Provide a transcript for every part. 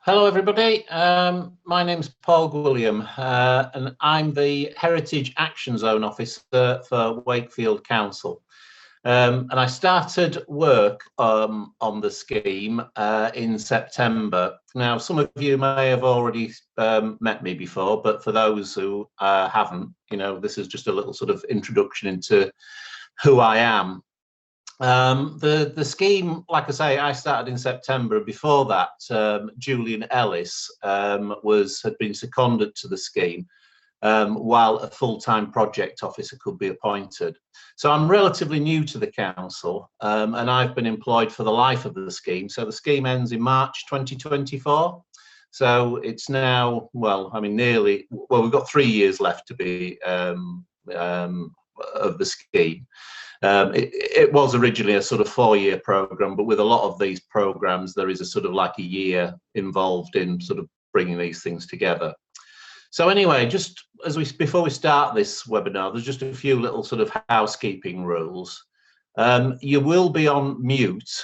Hello, everybody. My name's Paul William, and I'm the Heritage Action Zone Officer for Wakefield Council. And I started work on the scheme in September. Now, some of you may have already met me before, but for those who haven't, this is just a little sort of introduction into who I am. The scheme, like I say, I started in September. Before that, Julian Ellis had been seconded to the scheme while a full-time project officer could be appointed. So I'm relatively new to the council, and I've been employed for the life of the scheme. So the scheme ends in March 2024. So it's now, we've got 3 years left to be of the scheme. It was originally a sort of 4-year program, but with a lot of these programs, there is a sort of like a year involved in sort of bringing these things together. So anyway, just before we start this webinar, there's just a few little sort of housekeeping rules. You will be on mute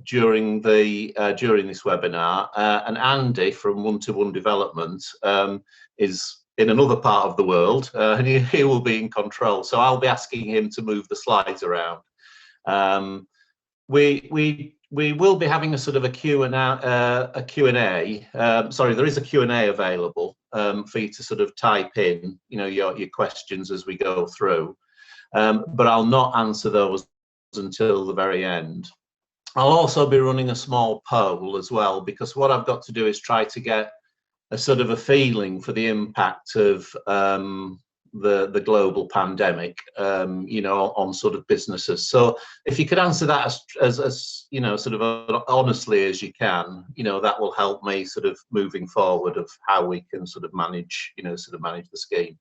during this webinar, and Andy from One-to-One Development is in another part of the world, and he will be in control. So I'll be asking him to move the slides around. We will be having a sort of a Q&A. Sorry, there is a Q&A available for you to sort of type in, your questions as we go through. But I'll not answer those until the very end. I'll also be running a small poll as well, because what I've got to do is try to get a sort of a feeling for the impact of the global pandemic, on sort of businesses. So if you could answer that as sort of honestly as you can, that will help me sort of moving forward of how we can sort of manage, manage the scheme.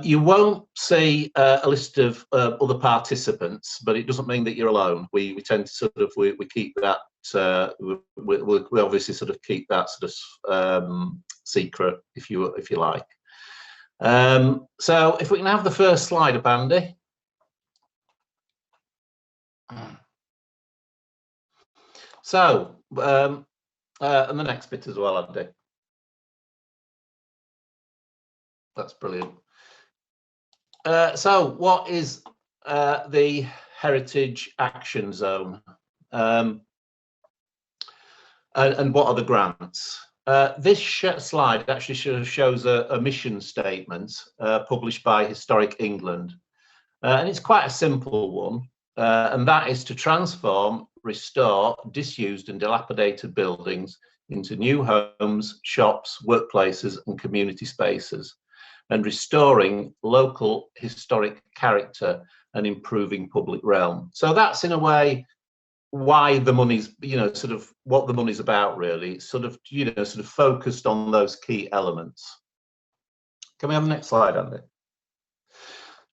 You won't see a list of other participants, but it doesn't mean that you're alone. We tend to sort of we keep that we obviously sort of keep that sort of secret, if you like. So if we can have the first slide up, Andy. So and the next bit as well, Andy. That's brilliant. So what is the Heritage Action Zone? And what are the grants? This slide actually shows a mission statement published by Historic England. And it's quite a simple one. And that is to transform, restore disused and dilapidated buildings into new homes, shops, workplaces and community spaces, and restoring local historic character and improving public realm. So that's in a way why the money's, sort of what the money's about, really. It's sort of, sort of focused on those key elements. Can we have the next slide, Andy?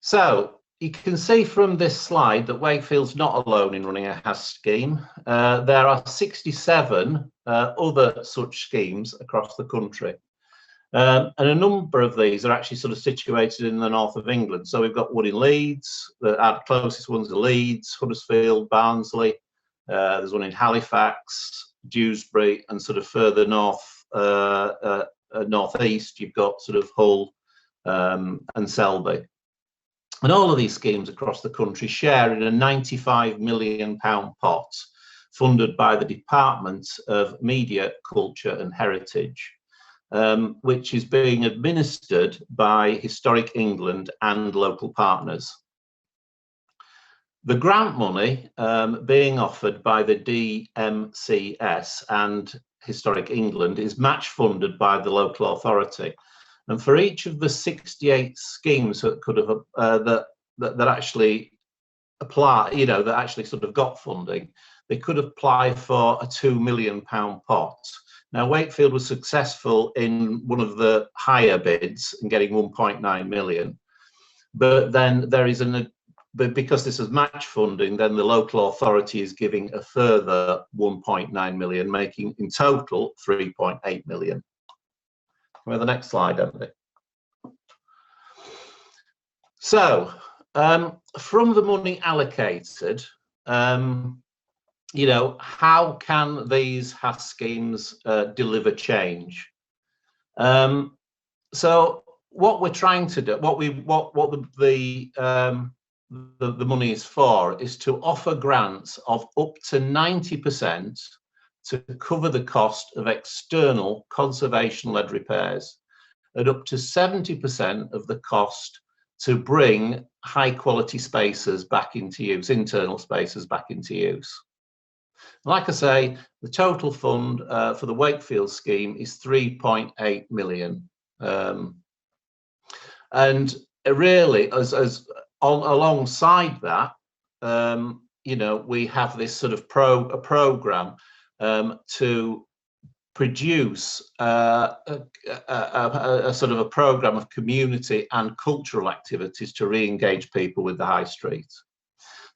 So you can see from this slide that Wakefield's not alone in running a HAS scheme. There are 67 other such schemes across the country. And a number of these are actually sort of situated in the north of England. So we've got one in Leeds, our closest ones are Leeds, Huddersfield, Barnsley. There's one in Halifax, Dewsbury, and sort of further north, northeast, you've got sort of Hull and Selby. And all of these schemes across the country share in a £95 million pot funded by the Department of Media, Culture and Heritage, which is being administered by Historic England and local partners. The grant money being offered by the DMCS and Historic England is match funded by the local authority. And for each of the 68 schemes that could have that actually apply, that actually sort of got funding, they could apply for a £2 million pot. Now, Wakefield was successful in one of the higher bids and getting 1.9 million. But then there is but because this is match funding, then the local authority is giving a further 1.9 million, making in total 3.8 million. Can we have the next slide, Emily? So, from the money allocated, you know, how can these HAS schemes deliver change? So what we're trying to do, what the money is for, is to offer grants of up to 90% to cover the cost of external conservation-led repairs, and up to 70% of the cost to bring high-quality spaces back into use, internal spaces back into use. Like I say, the total fund for the Wakefield scheme is 3.8 million. And really, alongside that, you know, we have this sort of program to produce a sort of a program of community and cultural activities to re-engage people with the high street.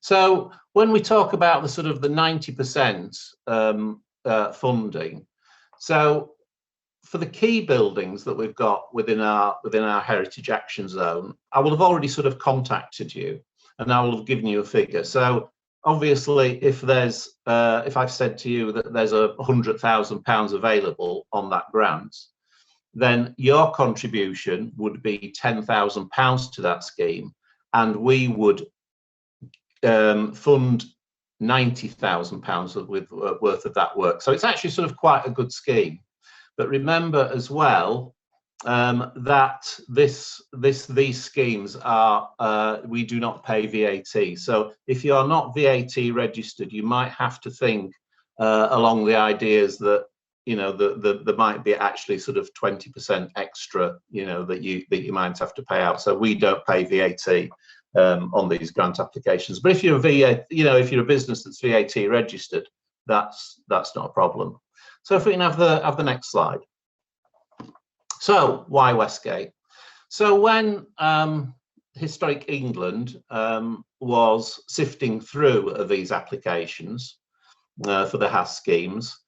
So when we talk about the sort of the 90% funding, so for the key buildings that we've got within our heritage action zone, I will have already sort of contacted you, and I will have given you a figure. So obviously, if there's if I've said to you that there's £100,000 available on that grant, then your contribution would be £10,000 to that scheme, and we would fund £90,000 worth of that work. So it's actually sort of quite a good scheme. But remember as well that these schemes are we do not pay VAT. So if you are not VAT registered, you might have to think along the ideas that, you know, there might be actually sort of 20% extra, you know, that you might have to pay out. So we don't pay VAT on these grant applications. But if you're if you're a business that's VAT registered, that's not a problem. So if we can have the next slide. So why Westgate? So when Historic England was sifting through these applications for the HAS schemes,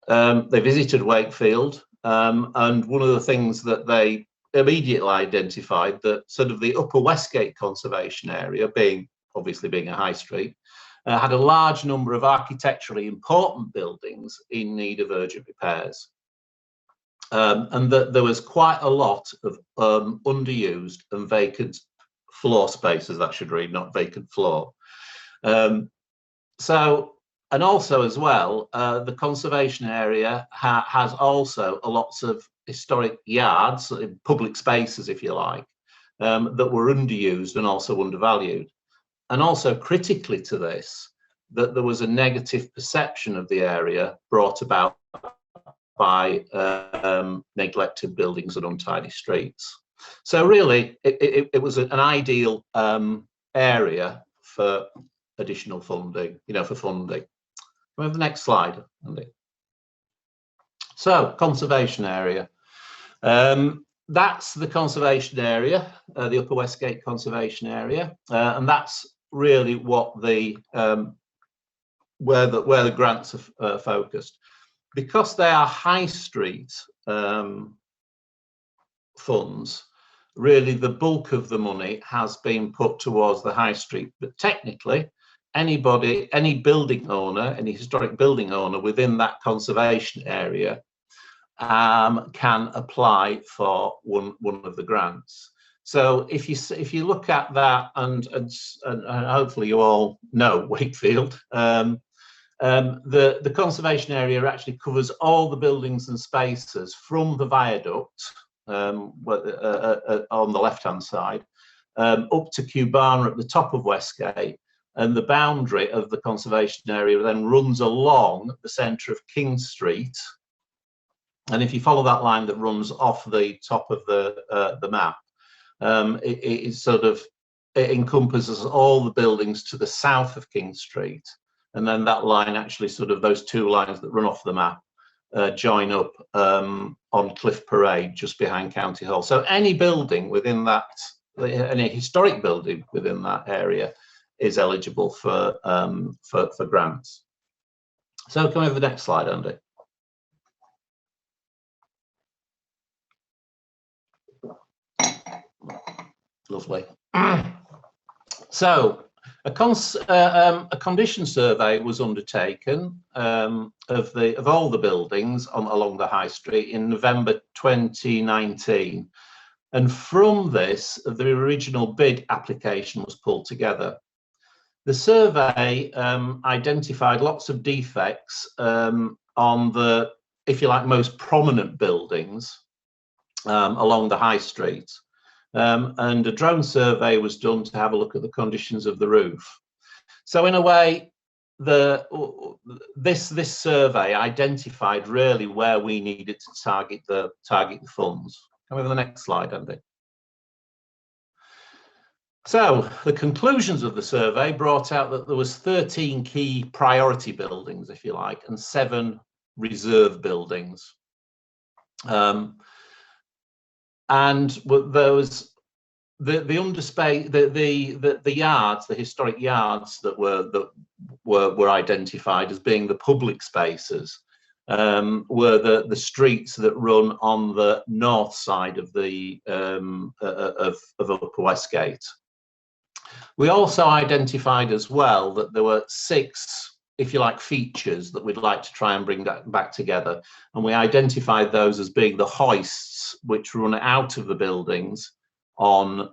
they visited Wakefield, and one of the things that they immediately identified, that sort of the upper Westgate conservation area, obviously being a high street, had a large number of architecturally important buildings in need of urgent repairs, and that there was quite a lot of underused and vacant floor spaces. That should read, not vacant floor. So, and also as well, the conservation area has also lots of historic yards, public spaces, if you like, that were underused and also undervalued. And also critically to this, that there was a negative perception of the area brought about by neglected buildings and untidy streets. So really, it was an ideal area for additional funding, you know, for funding. We have the next slide, Andy. So conservation area. That's the conservation area, the Upper Westgate conservation area, and that's really what the where the grants are focused. Because they are high street funds, really the bulk of the money has been put towards the high street. But technically, any building owner, any historic building owner within that conservation area can apply for one of the grants. So if you look at that, and hopefully you all know Wakefield, the conservation area actually covers all the buildings and spaces from the viaduct on the left-hand side up to Cubana at the top of Westgate, and the boundary of the conservation area then runs along the centre of King Street. And if you follow that line that runs off the top of the map, it encompasses all the buildings to the south of King Street, and then that line actually those two lines that run off the map join up on Cliff Parade just behind County Hall. So any building within that, any historic building within that area, is eligible for grants. So can we have the next slide, Andy? Lovely. So A condition survey was undertaken of all the buildings along the high street in November 2019, and from this, the original bid application was pulled together. The survey identified lots of defects on the, if you like, most prominent buildings along the high street. And a drone survey was done to have a look at the conditions of the roof. So in a way, this survey identified really where we needed to target the funds. Come over to the next slide, Andy. So the conclusions of the survey brought out that there was 13 key priority buildings, if you like, and 7 reserve buildings. And there was the yards, the historic yards that were identified as being the public spaces, were the streets that run on the north side of the of Upper Westgate. We also identified as well that there were 6, if you like, features that we'd like to try and bring back together, and we identified those as being the hoists which run out of the buildings on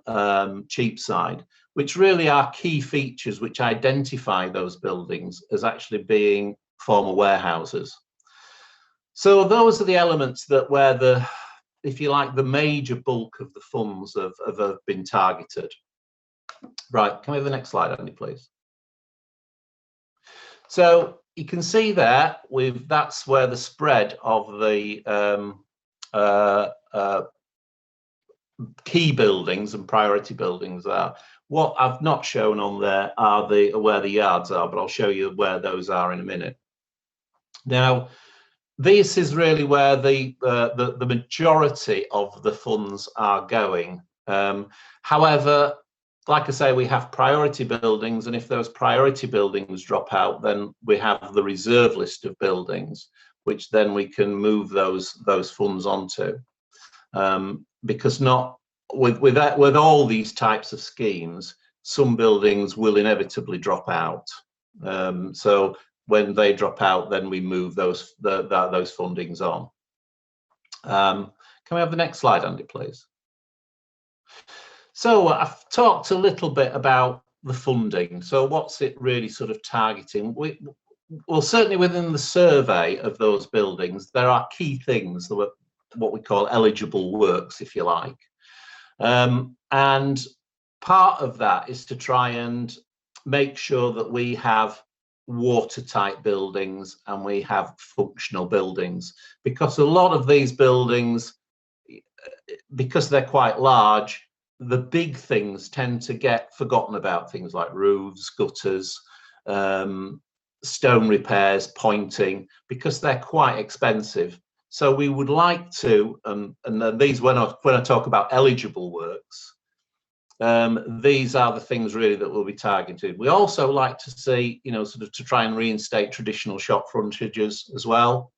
Cheapside, which really are key features which identify those buildings as actually being former warehouses. So those are the elements that where the, if you like, the major bulk of the funds have been targeted. Right, can we have the next slide, Andy, please? So you can see there, that's where the spread of the key buildings and priority buildings are. What I've not shown on there are where the yards are, but I'll show you where those are in a minute. Now, this is really where the majority of the funds are going. However, like I say, we have priority buildings, and if those priority buildings drop out, then we have the reserve list of buildings, which then we can move those funds onto. Because not with all these types of schemes, some buildings will inevitably drop out. So when they drop out, then we move those fundings on. Can we have the next slide, Andy, please? So I've talked a little bit about the funding. So what's it really sort of targeting? Well, certainly within the survey of those buildings, there are key things that were what we call eligible works, if you like. And part of that is to try and make sure that we have watertight buildings and we have functional buildings, because a lot of these buildings, because they're quite large, the big things tend to get forgotten about, things like roofs, gutters, stone repairs, pointing, because they're quite expensive. So we would like to, and these, when I talk about eligible works, these are the things really that will be targeted. We also like to see, you know, sort of to try and reinstate traditional shop frontages as well.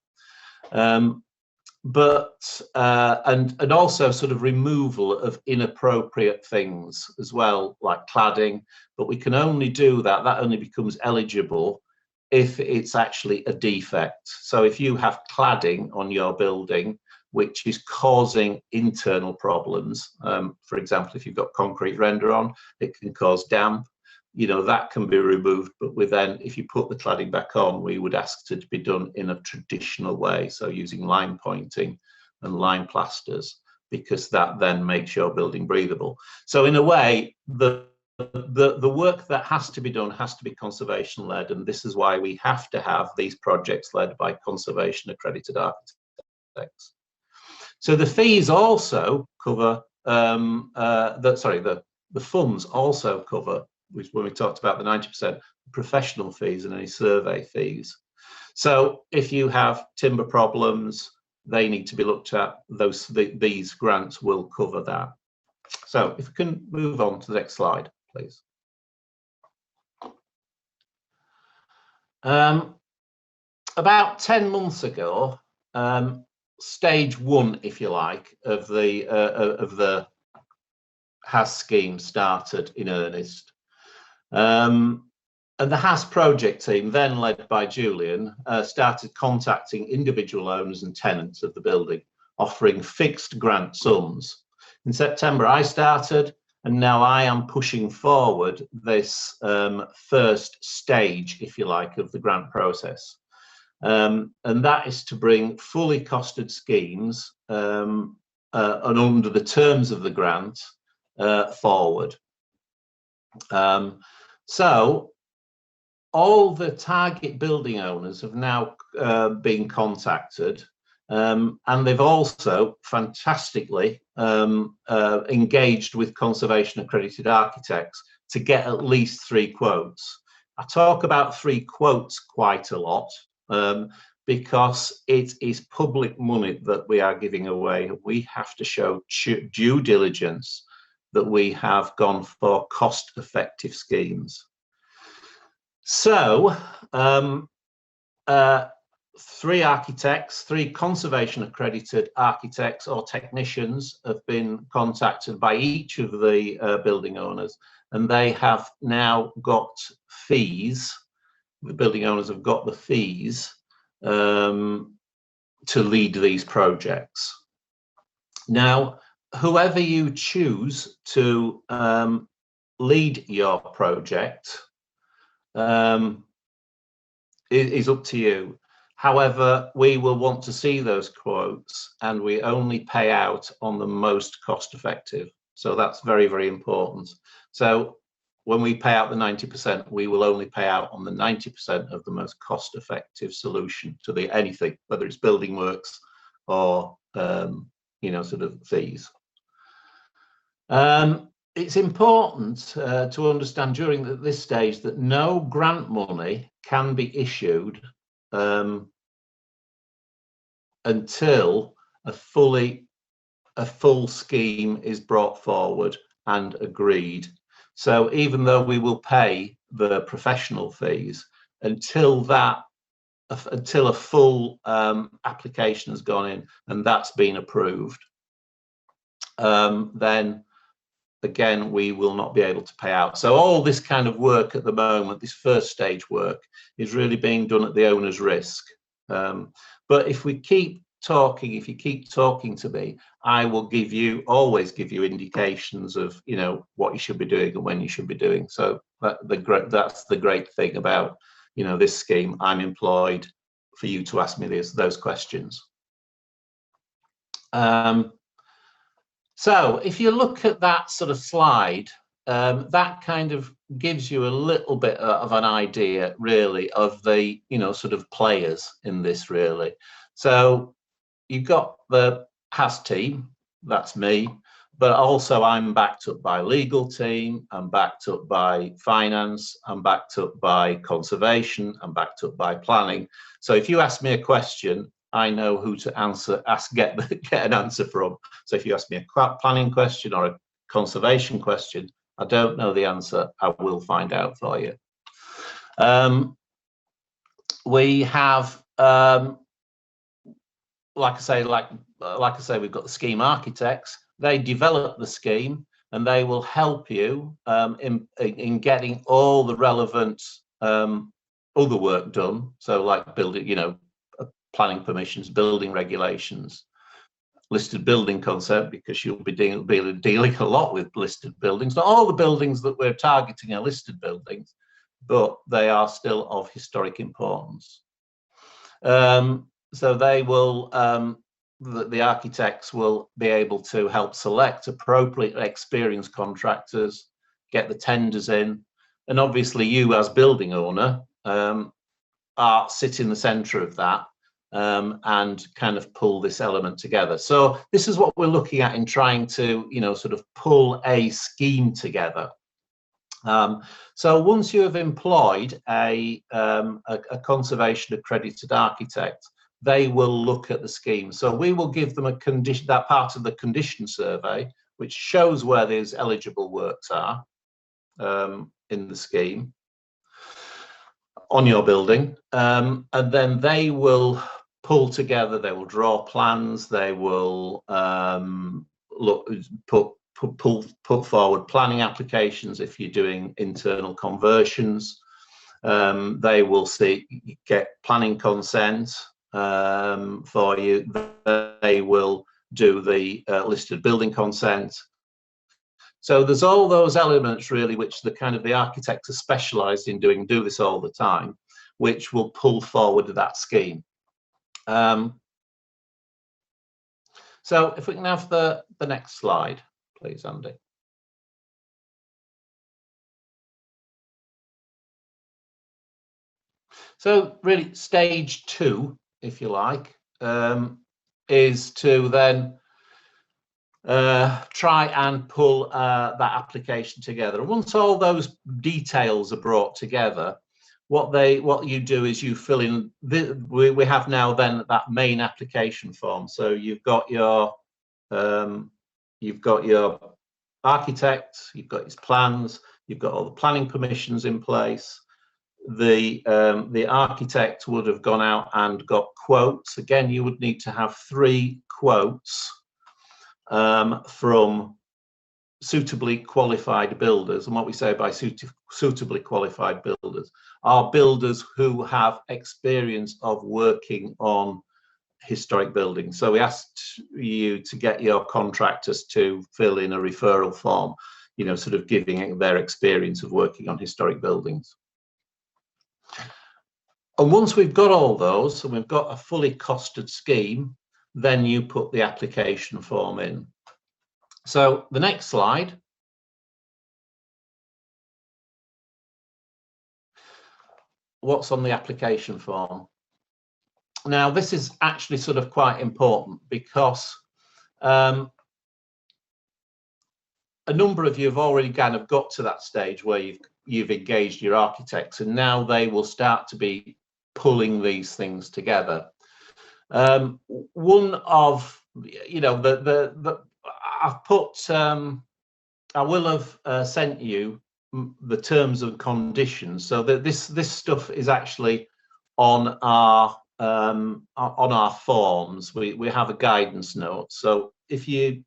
But and also sort of removal of inappropriate things as well, like cladding. But we can only do that, that only becomes eligible if it's actually a defect. So if you have cladding on your building which is causing internal problems, for example, if you've got concrete render on, it can cause damp, you know, that can be removed. But then if you put the cladding back on, we would ask it to be done in a traditional way, so using line pointing and line plasters, because that then makes your building breathable. So in a way, the work that has to be done has to be conservation led, and this is why we have to have these projects led by conservation accredited architects. So the fees also cover the funds also cover, which when we talked about the 90% professional fees and any survey fees. So if you have timber problems, they need to be looked at. These grants will cover that. So if we can move on to the next slide, please. About 10 months ago, stage 1, if you like, of the HAS scheme started in earnest. And the HAS project team, then led by Julian, started contacting individual owners and tenants of the building, offering fixed grant sums. In September, I started, and now I am pushing forward this first stage, if you like, of the grant process. And that is to bring fully costed schemes and under the terms of the grant forward. So all the target building owners have now been contacted, and they've also fantastically engaged with conservation accredited architects to get at least 3 quotes. I talk about 3 quotes quite a lot because it is public money that we are giving away. We have to show due diligence that we have gone for cost-effective schemes. So 3 architects, 3 conservation accredited architects or technicians have been contacted by each of the building owners, and they have now got fees. The building owners have got the fees to lead these projects. Now, whoever you choose to lead your project is up to you. However, we will want to see those quotes, and we only pay out on the most cost effective. So that's very, very important. So when we pay out the 90%, we will only pay out on the 90% of the most cost effective solution to the anything, whether it's building works or sort of fees. It's important to understand during this stage that no grant money can be issued until a full scheme is brought forward and agreed. So even though we will pay the professional fees, until a full application has gone in and that's been approved, then again, we will not be able to pay out. So all this kind of work at the moment, this first stage work, is really being done at the owner's risk. But if we keep talking, if you keep talking to me, I will always give you indications of, what you should be doing and when you should be doing. So that's the great thing about, this scheme. I'm employed for you to ask me those questions. So if you look at that sort of slide, that kind of gives you a little bit of an idea, really, of the, sort of players in this, really. So you've got the HAS team, that's me, but also I'm backed up by legal team, I'm backed up by finance, I'm backed up by conservation, I'm backed up by planning. So if you ask me a question, I know who to get an answer from. So if you ask me a planning question or a conservation question, I don't know the answer, I will find out for you. We have, like I say, we've got the scheme architects. They develop the scheme and they will help you in getting all the relevant other work done. So like building, planning permissions, building regulations, listed building consent, because you'll be dealing a lot with listed buildings. Not all the buildings that we're targeting are listed buildings, but they are still of historic importance. So they will, the architects will be able to help select appropriate experienced contractors, get the tenders in, and obviously you as building owner sit in the centre of that. And kind of pull this element together. So this is what we're looking at in trying to, sort of pull a scheme together. So once you have employed a conservation accredited architect, they will look at the scheme. So we will give them that part of the condition survey, which shows where these eligible works are in the scheme on your building, and then they will pull together, they will draw plans, they will put put forward planning applications if you're doing internal conversions. They will get planning consent for you. They will do the listed building consent. So there's all those elements really which the architects are specialised in doing, do this all the time, which will pull forward that scheme. So if we can have the next slide, please, Andy. So really stage 2, if you like, is to then try and pull that application together. And once all those details are brought together, what you do is you fill in. We have now then that main application form. So you've got your architect, you've got his plans, you've got all the planning permissions in place. The architect would have gone out and got quotes. Again, you would need to have 3 quotes from suitably qualified builders. And what we say by suitably qualified builders are builders who have experience of working on historic buildings. So we asked you to get your contractors to fill in a referral form, you know, sort of giving their experience of working on historic buildings. And once we've got all those and we've got a fully costed scheme, then you put the application form in. So the next slide. What's on the application form? Now, this is actually sort of quite important because a number of you have already kind of got to that stage where you've engaged your architects, and now they will start to be pulling these things together. One of, you know, I've put, I will have sent you the terms and conditions, so that this stuff is actually on our forms. We have a guidance note. So if you're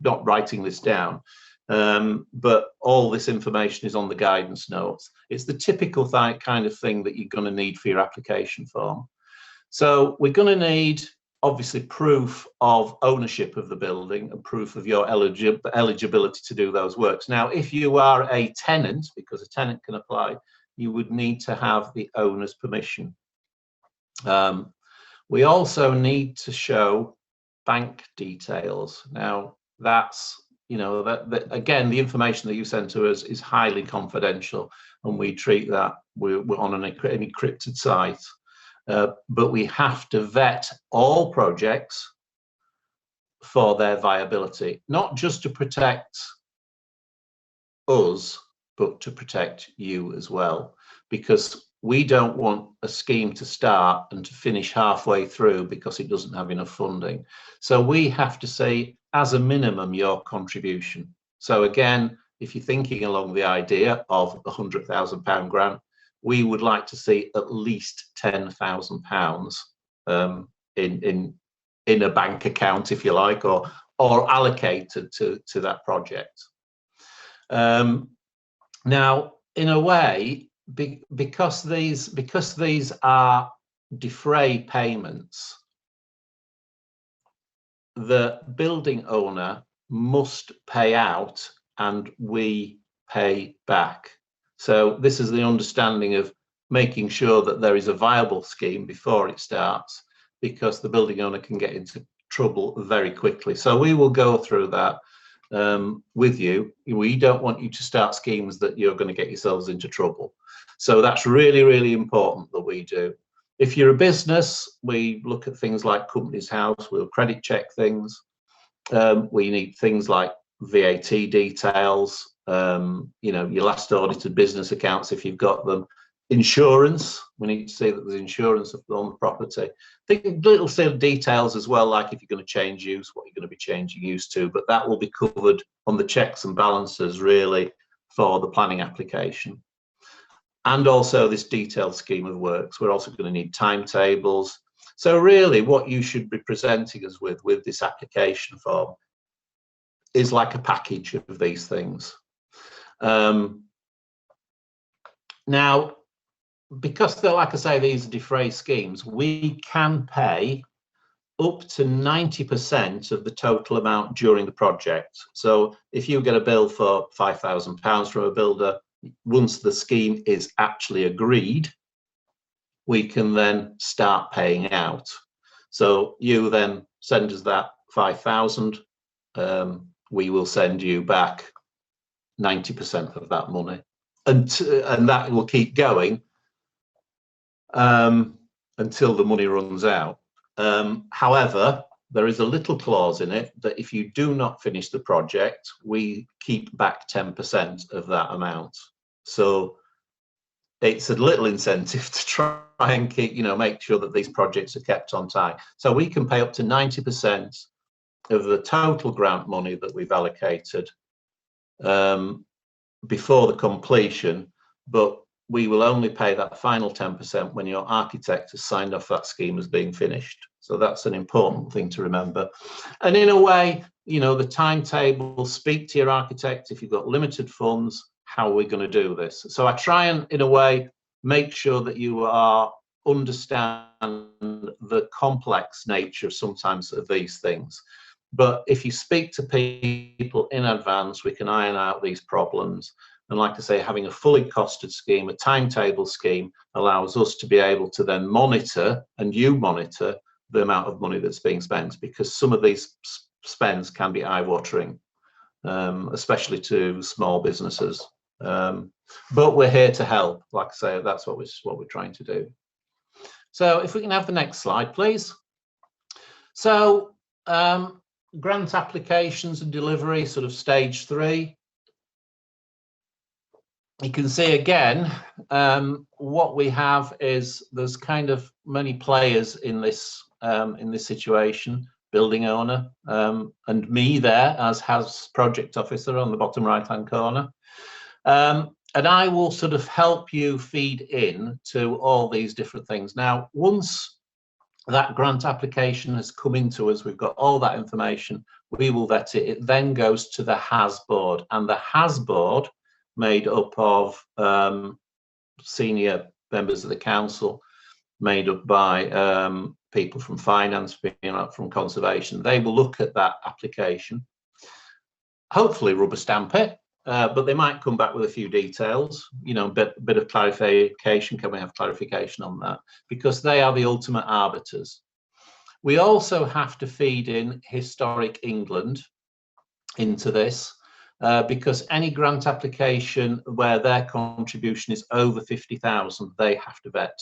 not writing this down, but all this information is on the guidance notes. It's the typical kind of thing that you're going to need for your application form. So we're going to need, obviously, proof of ownership of the building and proof of your eligibility to do those works. Now, if you are a tenant, because a tenant can apply, you would need to have the owner's permission. We also need to show bank details. Now, that's, you know, that again, the information that you send to us is highly confidential, and we treat that, we're on an encrypted site. But we have to vet all projects for their viability, not just to protect us, but to protect you as well, because we don't want a scheme to start and to finish halfway through because it doesn't have enough funding. So we have to say, as a minimum, your contribution. So again, if you're thinking along the idea of a £100,000 grant, we would like to see at least £10,000 in a bank account, if you like, or allocated to that project. Now, in a way, because these are defray payments, the building owner must pay out and we pay back. So this is the understanding of making sure that there is a viable scheme before it starts, because the building owner can get into trouble very quickly. So we will go through that with you. We don't want you to start schemes that you're going to get yourselves into trouble. So that's really, really important that we do. If you're a business, we look at things like Companies House, we'll credit check things. We need things like VAT details, you know, your last audited business accounts if you've got them. Insurance, we need to see that there's insurance on the property. Think little sort of details as well, like if you're going to change use, what you're going to be changing use to, but that will be covered on the checks and balances really for the planning application. And also this detailed scheme of works. We're also going to need timetables. So really what you should be presenting us with this application form is like a package of these things. Now, because they're, like I say, these are defray schemes, we can pay up to 90% of the total amount during the project. So if you get a bill for £5,000 from a builder, once the scheme is actually agreed, we can then start paying out. So you then send us that 5,000, we will send you back 90% of that money, and that will keep going until the money runs out. However, there is a little clause in it that if you do not finish the project, we keep back 10% of that amount. So it's a little incentive to try and keep, make sure that these projects are kept on time. So we can pay up to 90% of the total grant money that we've allocated before the completion, but we will only pay that final 10% when your architect has signed off that scheme as being finished. So that's an important thing to remember. And in a way, the timetable, speak to your architect. If you've got limited funds, how are we going to do this? So I try and, in a way, make sure that you understand the complex nature sometimes of these things. But if you speak to people in advance, we can iron out these problems. And like I say, having a fully costed scheme, a timetable scheme, allows us to be able to then monitor, and you monitor, the amount of money that's being spent, because some of these spends can be eye-watering, especially to small businesses. But we're here to help. Like I say, that's what we're trying to do. So if we can have the next slide, please. So grant applications and delivery, sort of stage 3. You can see again, what we have is there's kind of many players in this situation: building owner, and me there as house project officer on the bottom right-hand corner. And I will sort of help you feed in to all these different things. Now, once that grant application has come into us, we've got all that information, we will vet it. It then goes to the HAS board, and the HAS board, made up of senior members of the council, made up by people from finance, from conservation. They will look at that application, hopefully rubber stamp it, but they might come back with a few details, bit of clarification. Can we have clarification on that? Because they are the ultimate arbiters. We also have to feed in Historic England into this, because any grant application where their contribution is over 50,000, they have to vet.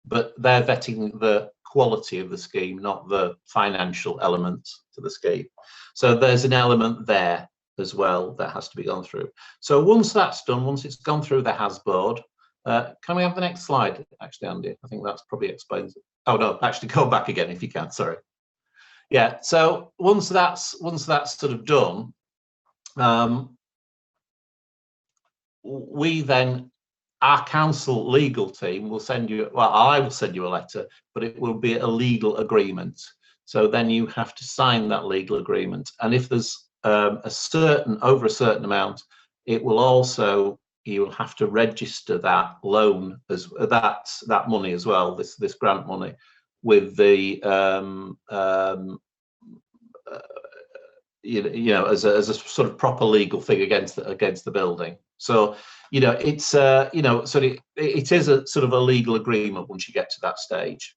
But they're vetting the quality of the scheme, not the financial elements to the scheme. So there's an element there as well that has to be gone through. So once that's done, once it's gone through the HAS board, can we have the next slide, actually, Andy? I think that's probably explains it. Oh no, actually go back again if you can, sorry. Yeah, so once that's sort of done, we then, our council legal team will send you, well, I will send you a letter, but it will be a legal agreement. So then you have to sign that legal agreement. And if there's over a certain amount, it will also, you will have to register that loan as that money as well, this grant money, with the as a sort of proper legal thing against the building. So it's so it is a sort of a legal agreement once you get to that stage.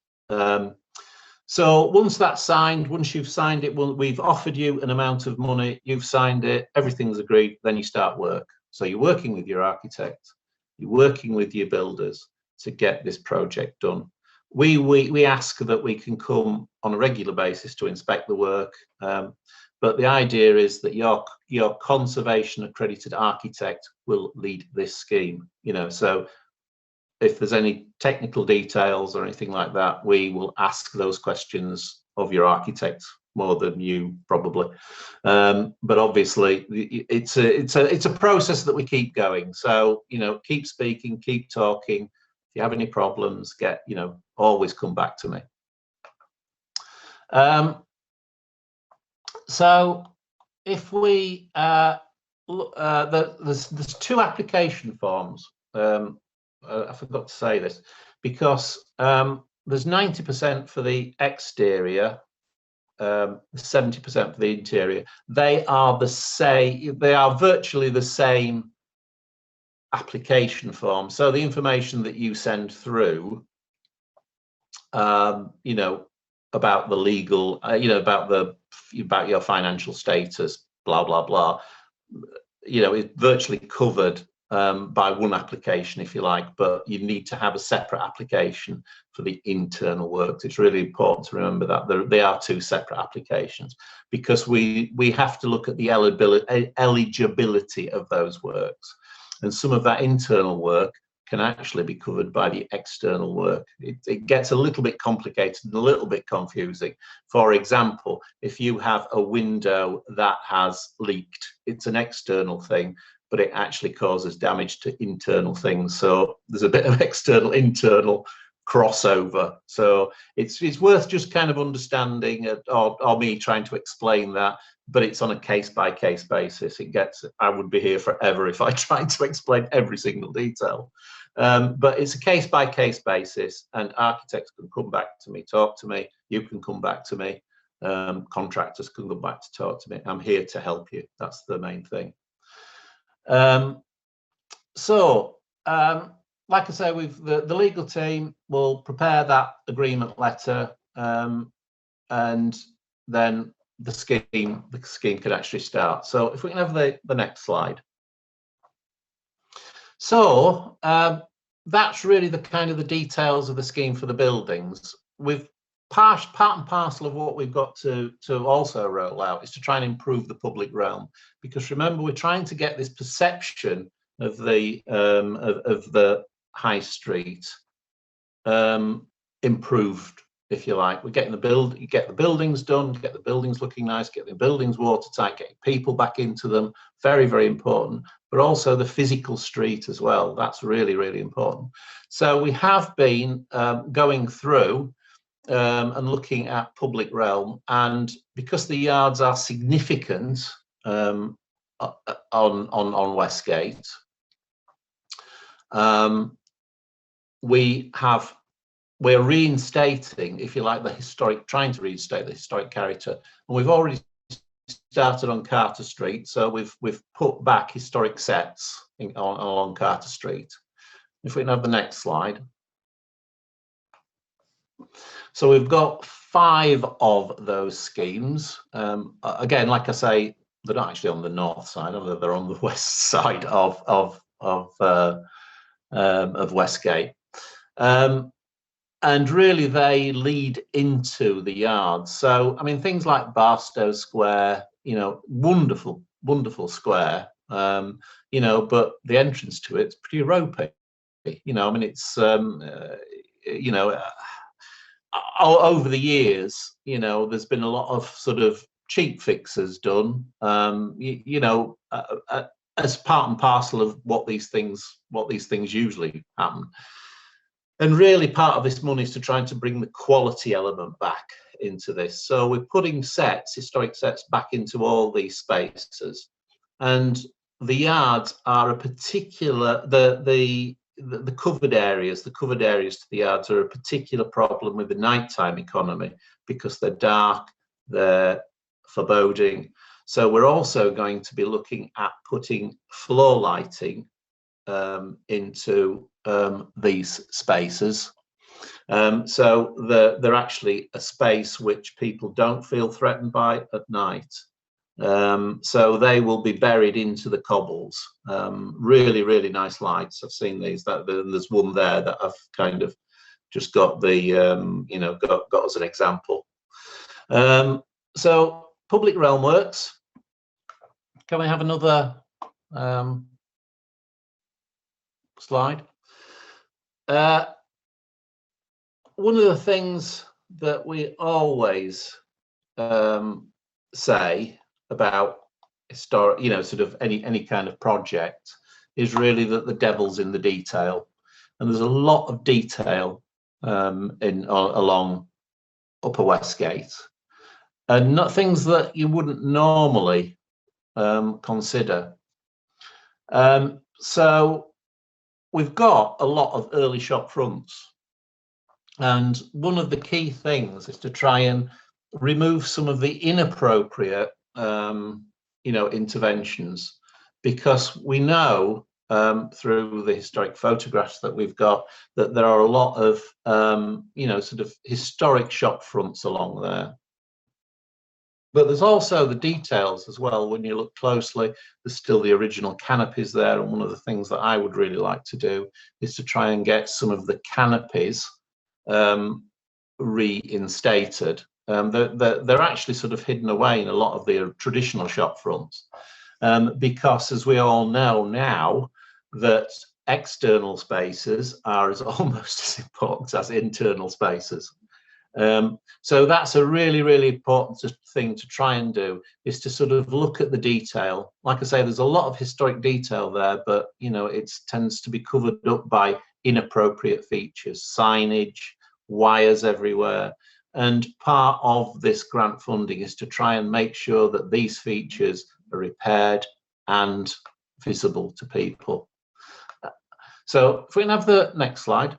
So once that's signed, once you've signed it, we've offered you an amount of money, you've signed it, everything's agreed, then you start work. So you're working with your architect, you're working with your builders to get this project done. We ask that we can come on a regular basis to inspect the work, but the idea is that your conservation accredited architect will lead this scheme. So if there's any technical details or anything like that, we will ask those questions of your architect more than you probably. But obviously, it's a process that we keep going. So keep speaking, keep talking. If you have any problems, always come back to me. So if we there's two application forms. I forgot to say this, because there's 90% for the exterior, 70% for the interior. They are the same. They are virtually the same application form. So the information that you send through, you know, about the legal, you know, about your financial status, blah blah blah, you know, is virtually covered by one application, if you like, but you need to have a separate application for the internal works. It's really important to remember that they are two separate applications, because we have to look at the eligibility of those works, and some of that internal work can actually be covered by the external work. It gets a little bit complicated and a little bit confusing. For example, if you have a window that has leaked, it's an external thing, but it actually causes damage to internal things. So there's a bit of external internal crossover. So it's worth just kind of understanding it, or me trying to explain that, but it's on a case-by-case basis. I would be here forever if I tried to explain every single detail. But it's a case-by-case basis, and architects can come back to me, talk to me. You can come back to me. Contractors can come back to talk to me. I'm here to help you. That's the main thing. Like I say, the legal team will prepare that agreement letter, and then the scheme could actually start. So if we can have the next slide. So that's really the kind of the details of the scheme for the buildings. With part and parcel of what we've got to also roll out is to try and improve the public realm, because remember, we're trying to get this perception of the high street improved, if you like. We're getting you get the buildings done, get the buildings looking nice, get the buildings watertight, getting people back into them, very, very important, but also the physical street as well. That's really, really important. So we have been going through and looking at public realm, and because the yards are significant on Westgate, we're reinstating, if you like, trying to reinstate the historic character, and we've already started on Carter Street. So we've put back historic sets along Carter Street. If we can have the next slide. So we've got 5 of those schemes. Again, like I say, they're not actually on the north side, they're on the west side of Westgate. And really they lead into the yards. So, I mean, things like Barstow Square, you know, wonderful, wonderful square, you know, but the entrance to it's pretty ropey. You know, I mean, it's, you know, over the years, you know, there's been a lot of sort of cheap fixes done, you know, as part and parcel of what these things usually happen. And really part of this money is to try to bring the quality element back into this. So we're putting historic sets back into all these spaces. And the yards are a particular, the covered areas to the yards are a particular problem with the nighttime economy, because they're dark, they're foreboding. So we're also going to be looking at putting floor lighting into these spaces. So they're actually a space which people don't feel threatened by at night. So they will be buried into the cobbles. Really, really nice lights. I've seen these. There's one there that I've kind of just got the, you know, got as an example. So public realm works. Can we have another slide? One of the things that we always say about historic, you know, sort of any kind of project, is really that the devil's in the detail, and there's a lot of detail along Upper Westgate, and not things that you wouldn't normally consider. So we've got a lot of early shop fronts, and one of the key things is to try and remove some of the inappropriate interventions, because we know through the historic photographs that we've got that there are a lot of sort of historic shop fronts along there. But there's also the details as well. When you look closely, there's still the original canopies there, and one of the things that I would really like to do is to try and get some of the canopies reinstated. They're actually sort of hidden away in a lot of the traditional shop fronts, because as we all know now, that external spaces are almost as important as internal spaces. So that's a really, really important thing to try and do, is to sort of look at the detail. Like I say, there's a lot of historic detail there, but it tends to be covered up by inappropriate features, signage, wires everywhere. And part of this grant funding is to try and make sure that these features are repaired and visible to people. So if we can have the next slide.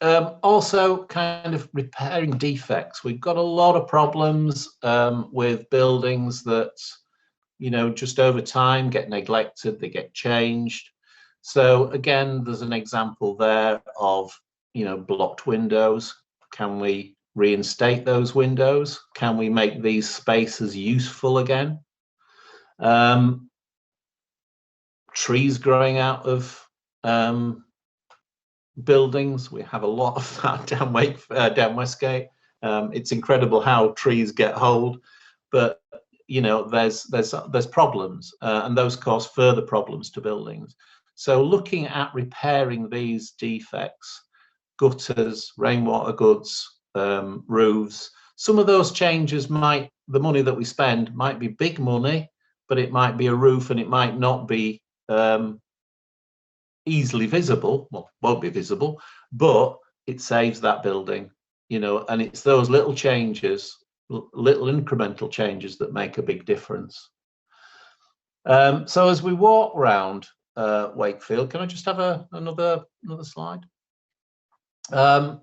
Also, kind of repairing defects. We've got a lot of problems with buildings that, just over time get neglected, they get changed. So again, there's an example there of, blocked windows. Can we reinstate those windows? Can we make these spaces useful again? Trees growing out of buildings. We have a lot of that down Westgate. It's incredible how trees get hold, but there's problems, and those cause further problems to buildings. So looking at repairing these defects, gutters, rainwater goods, roofs, some of those changes the money that we spend might be big money, but it might be a roof and it might not be easily visible. Well, won't be visible, but it saves that building, and it's those little changes, little incremental changes, that make a big difference. So as we walk around Wakefield, can I just have another slide? So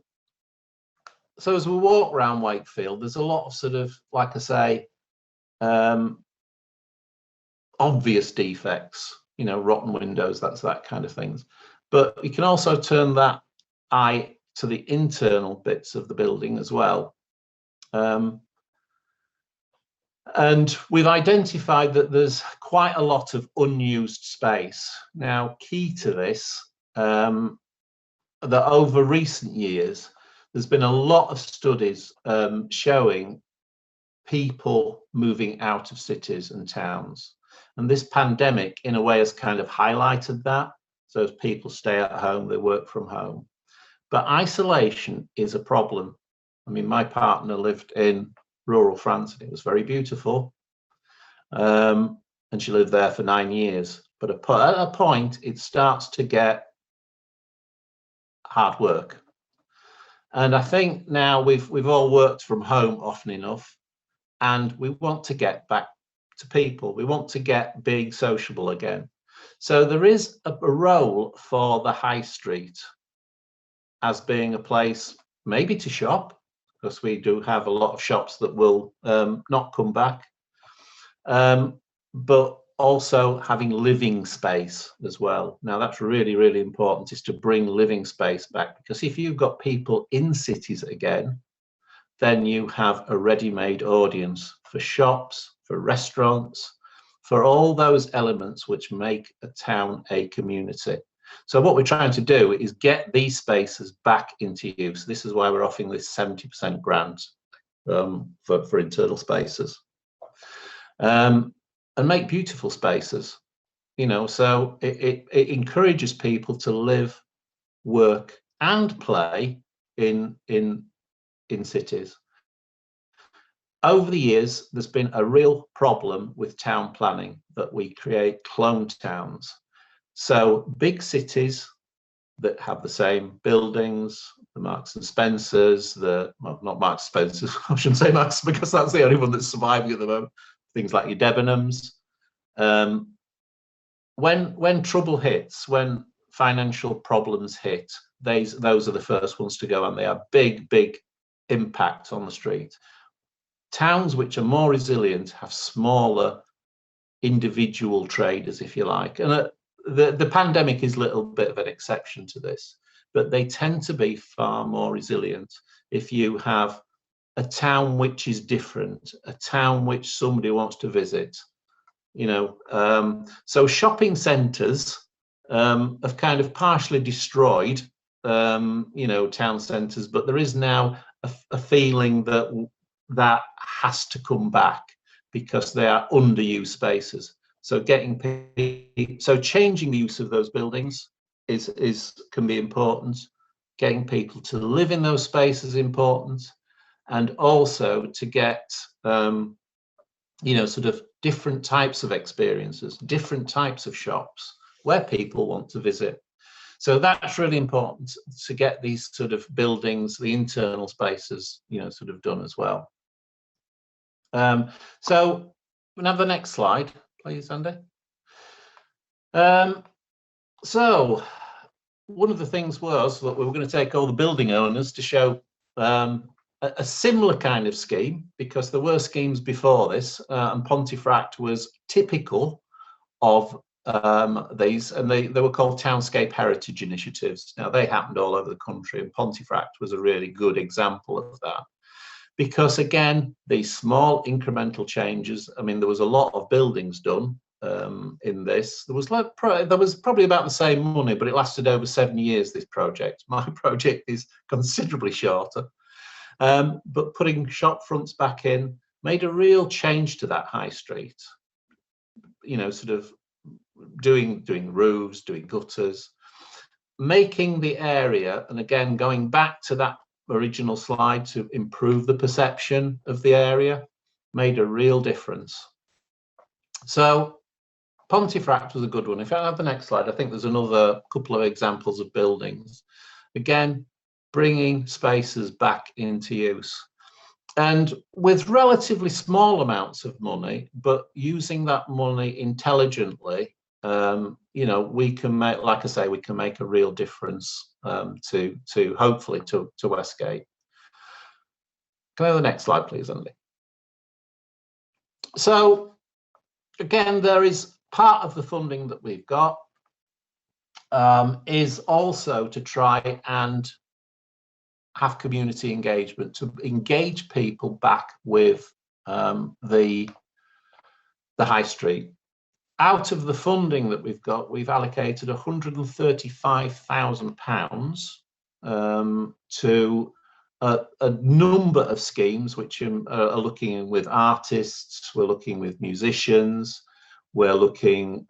as we walk around Wakefield, there's a lot of sort of, like I say, obvious defects, rotten windows, that kind of things. But you can also turn that eye to the internal bits of the building as well. And we've identified that there's quite a lot of unused space. Now, key to this, that over recent years, there's been a lot of studies showing people moving out of cities and towns. And this pandemic, in a way, has kind of highlighted that. So as people stay at home, they work from home. But isolation is a problem. I mean, my partner lived in rural France, and it was very beautiful. And she lived there for 9 years. But at a point, it starts to get hard work. And I think now we've all worked from home often enough, and we want to get back to people. We want to get big, sociable again. So there is a role for the high street as being a place maybe to shop, because we do have a lot of shops that will not come back, but also having living space as well. Now that's really, really important, is to bring living space back, because if you've got people in cities again, then you have a ready-made audience for shops, for restaurants, for all those elements which make a town a community. So what we're trying to do is get these spaces back into use. This is why we're offering this 70% grant for internal spaces, and make beautiful spaces. So it encourages people to live, work, and play in cities. Over the years, there's been a real problem with town planning, that we create clone towns. So big cities that have the same buildings, the Marks and Spencers, well, not Marks and Spencers, I shouldn't say Marks, because that's the only one that's surviving at the moment, things like your Debenhams. When trouble hits, when financial problems hit, those are the first ones to go, and they have big impact on the street. Towns which are more resilient have smaller individual traders, if you like, and the pandemic is a little bit of an exception to this, but they tend to be far more resilient if you have a town which is different, a town which somebody wants to visit, you know. So shopping centres have kind of partially destroyed, you know, town centres, but there is now a feeling that has to come back because they are underused spaces. So changing the use of those buildings can be important. Getting people to live in those spaces is important, and also to get you know, sort of different types of experiences, different types of shops where people want to visit. So that's really important, to get these sort of buildings, the internal spaces, you know, sort of done as well. So we can have the next slide, please, Andy. So one of the things was that we were going to take all the building owners to show a similar kind of scheme, because there were schemes before this, and Pontefract was typical of these, and they were called Townscape Heritage Initiatives. Now, they happened all over the country, and Pontefract was a really good example of that. Because again, these small incremental changes, I mean, there was a lot of buildings done in this. There was probably about the same money, but it lasted over 7 years, this project. My project is considerably shorter. But putting shop fronts back in made a real change to that high street. You know, sort of doing roofs, doing gutters, making the area, and again, going back to that original slide, to improve the perception of the area, made a real difference. So Pontefract was a good one. If I have the next slide, I think there's another couple of examples of buildings. Again, bringing spaces back into use, and with relatively small amounts of money, but using that money intelligently. You know, we can make, like I say, we can make a real difference to hopefully to Westgate. Can I have the next slide, please, Andy? So again, there is part of the funding that we've got is also to try and have community engagement, to engage people back with the high street. Out of the funding that we've got, we've allocated £135,000 to a number of schemes, which are looking with artists, we're looking with musicians, we're looking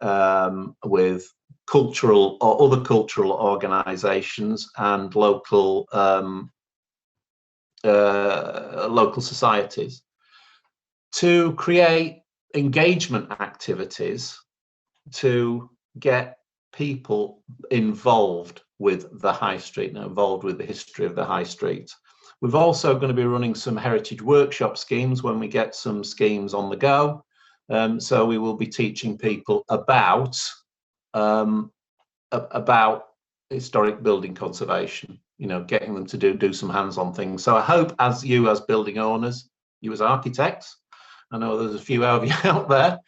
with cultural or other cultural organisations and local societies, to create engagement activities to get people involved with the high street and involved with the history of the high street. We've also going to be running some heritage workshop schemes when we get some schemes on the go. So we will be teaching people about historic building conservation, you know, getting them to do some hands-on things. So I hope, as building owners, you as architects, I know there's a few of you out there,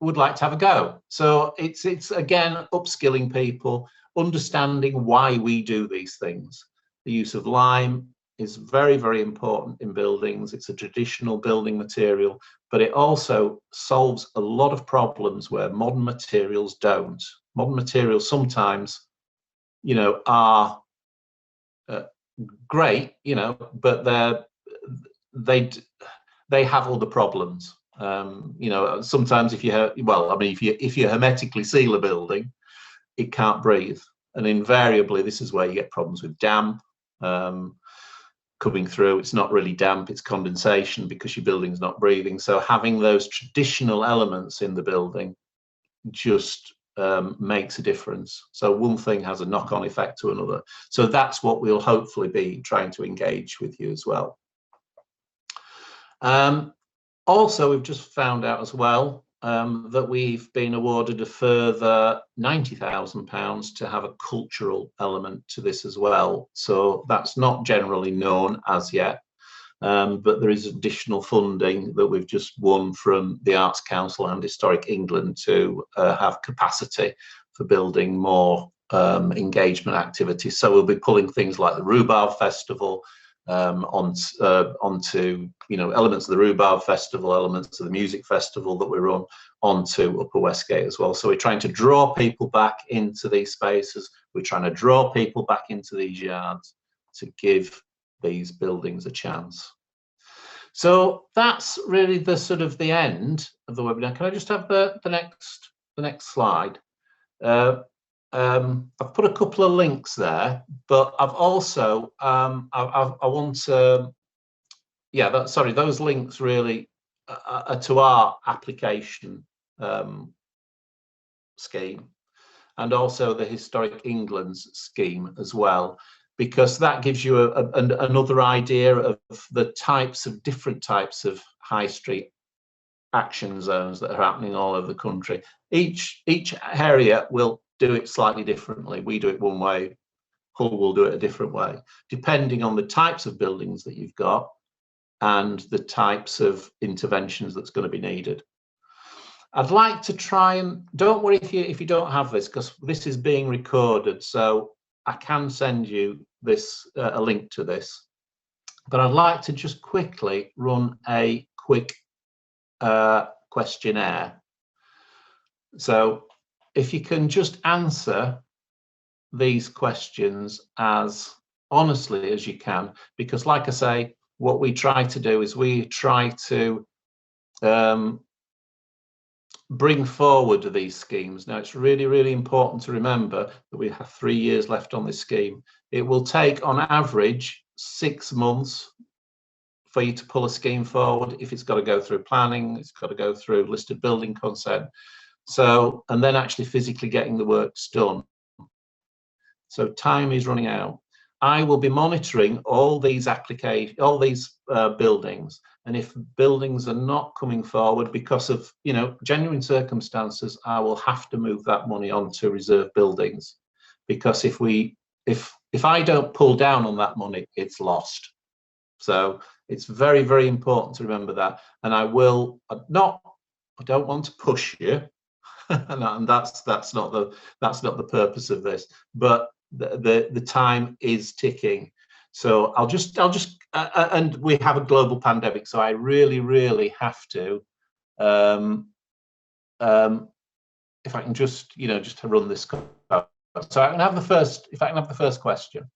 would like to have a go. So it's again upskilling people, understanding why we do these things. The use of lime is very, very important in buildings. It's a traditional building material, but it also solves a lot of problems where modern materials don't. Modern materials sometimes, you know, are great, you know, but they have other problems. You know, sometimes if you hermetically seal a building, it can't breathe, and invariably this is where you get problems with damp coming through. It's not really damp, it's condensation, because your building's not breathing. So having those traditional elements in the building just makes a difference. So one thing has a knock-on effect to another. So that's what we'll hopefully be trying to engage with you as well. Also, we've just found out as well that we've been awarded a further £90,000 to have a cultural element to this as well. So that's not generally known as yet, but there is additional funding that we've just won from the Arts Council and Historic England to have capacity for building more engagement activities. So we'll be pulling things like the Rhubarb Festival onto elements of the Rhubarb Festival, elements of the music festival that we run onto Upper Westgate as well. So we're trying to draw people back into these spaces. We're trying to draw people back into these yards to give these buildings a chance. So that's really the sort of the end of the webinar. Can I just have the next slide? I've put a couple of links there, but I've also I want to, sorry, those links really are to our application scheme, and also the Historic England's scheme as well, because that gives you another idea of the different types of high street action zones that are happening all over the country. Each area will do it slightly differently. We do it one way, Hull will do it a different way, depending on the types of buildings that you've got and the types of interventions that's going to be needed. I'd like to try and, don't worry if you don't have this, because this is being recorded, so I can send you this a link to this, but I'd like to just quickly run a quick questionnaire. So if you can just answer these questions as honestly as you can, because like I say, what we try to do is we try to bring forward these schemes. Now, it's really, really important to remember that we have 3 years left on this scheme. It will take, on average, 6 months for you to pull a scheme forward. If it's got to go through planning, it's got to go through listed building consent. So, and then actually physically getting the works done. So time is running out. I will be monitoring all these buildings, and if buildings are not coming forward because of genuine circumstances, I will have to move that money on to reserve buildings, because if I don't pull down on that money, it's lost. So it's very, very important to remember that. And I don't want to push you, and that's not the purpose of this, but the time is ticking. So I'll just and we have a global pandemic, so I really have to if I can just to run this code. So I can have the first question.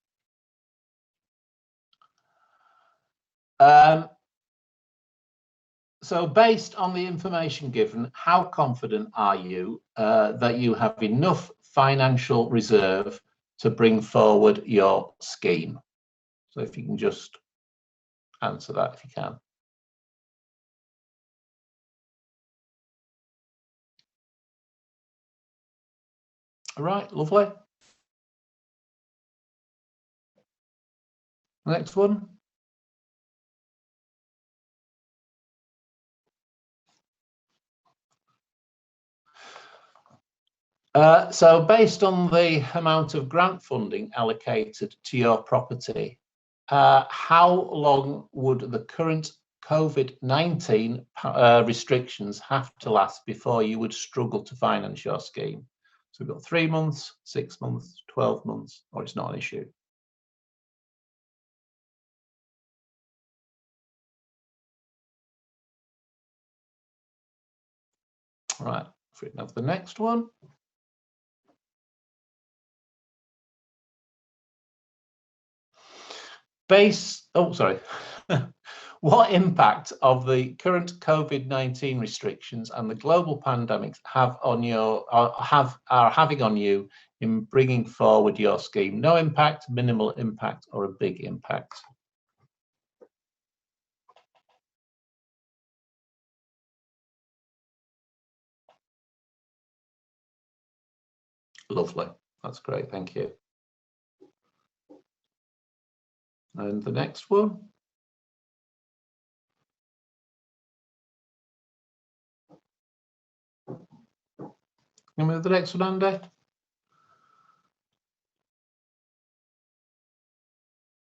So based on the information given, how confident are you that you have enough financial reserve to bring forward your scheme? So if you can just answer that, if you can. All right, lovely. Next one. So based on the amount of grant funding allocated to your property, how long would the current COVID-19 restrictions have to last before you would struggle to finance your scheme? So we've got 3 months, 6 months, 12 months, or it's not an issue. All right, if we can have the next one. What impact of the current COVID-19 restrictions and the global pandemic are having on you in bringing forward your scheme? No impact, minimal impact, or a big impact? Lovely, that's great, thank you. And the next one. Can we move the next one, Andy?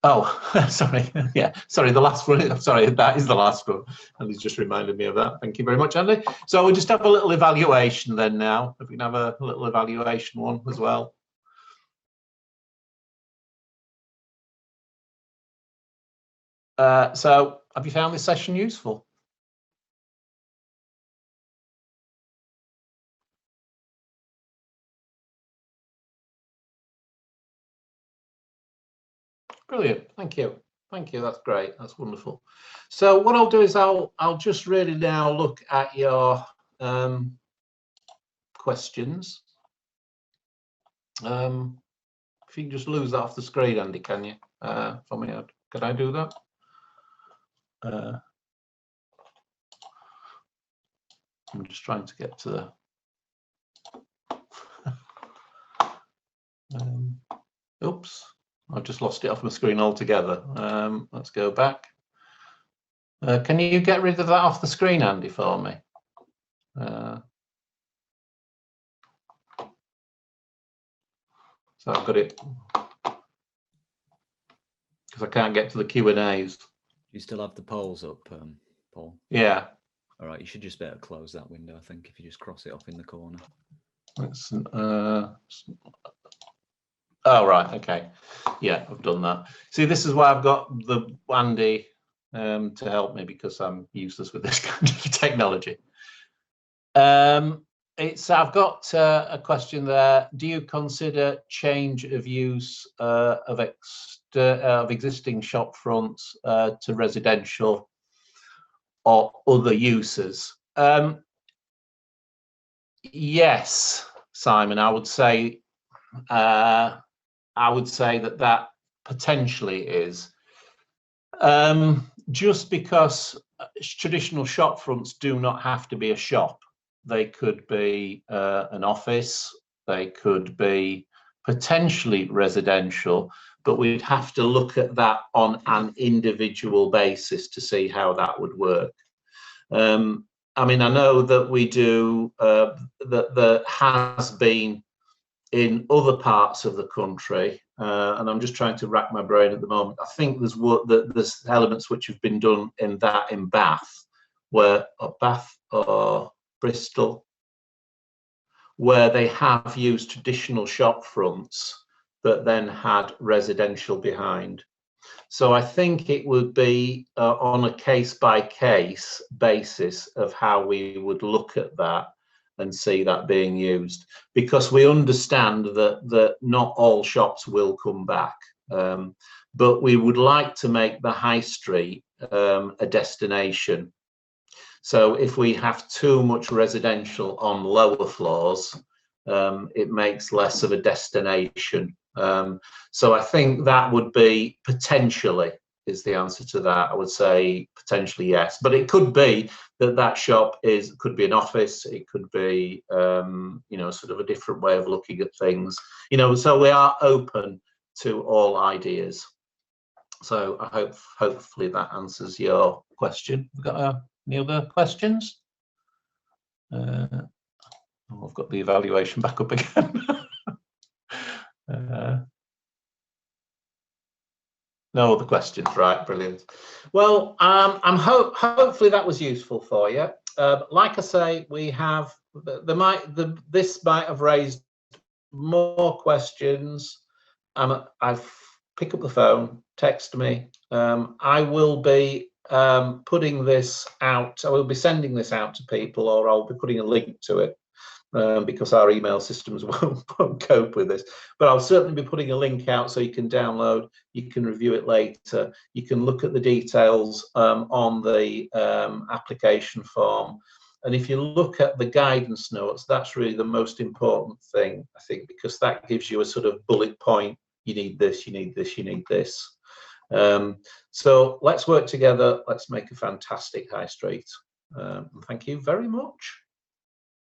Oh, sorry. Yeah, sorry, the last one. Sorry, that is the last one. Andy's just reminded me of that. Thank you very much, Andy. So we'll just have a little evaluation then now. If we can have a little evaluation one as well. So have you found this session useful? Brilliant. Thank you. Thank you. That's great. That's wonderful. So what I'll do is I'll just really now look at your questions. If you can just lose that off the screen, Andy, can you? For me, can I do that? I'm just trying to get to the. Oops. I've just lost it off my screen altogether. Let's go back. Can you get rid of that off the screen, Andy, for me? So I've got it because I can't get to the Q&As. You still have the polls up, Paul? Yeah. All right, you should just better close that window, I think, if you just cross it off in the corner. It's, oh, right, okay. Yeah, I've done that. See, this is why I've got the Andy to help me, because I'm useless with this kind of technology. I've got a question there. Do you consider change of use of existing shop fronts to residential or other uses? Yes, Simon, I would say that potentially is. Just because traditional shop fronts do not have to be a shop. They could be an office, they could be potentially residential, but we'd have to look at that on an individual basis to see how that would work. I mean, I know that we do, that there has been in other parts of the country, and I'm just trying to rack my brain at the moment. I think there's elements which have been done in Bath, Bath or Bristol, where they have used traditional shop fronts but then had residential behind. So I think it would be on a case-by-case basis of how we would look at that and see that being used, because we understand that not all shops will come back, but we would like to make the high street a destination. So if we have too much residential on lower floors, it makes less of a destination. So I think that would be potentially is the answer to that. I would say potentially yes, but it could be that shop could be an office. It could be you know, sort of a different way of looking at things. You know, so we are open to all ideas. So I hopefully that answers your question. We've got any other questions? Oh, I've got the evaluation back up again. No other questions, right? Brilliant. Well, hopefully that was useful for you. Like I say, we have this might have raised more questions. I've pick up the phone, text me. I will be putting this out. I will be sending this out to people, or I'll be putting a link to it. Because our email systems won't cope with this, but I'll certainly be putting a link out so you can download, you can review it later, you can look at the details on the application form, and if you look at the guidance notes, that's really the most important thing, I think, because that gives you a sort of bullet point. You need this, you need this, you need this. So let's work together. Let's make a fantastic high street. Thank you very much.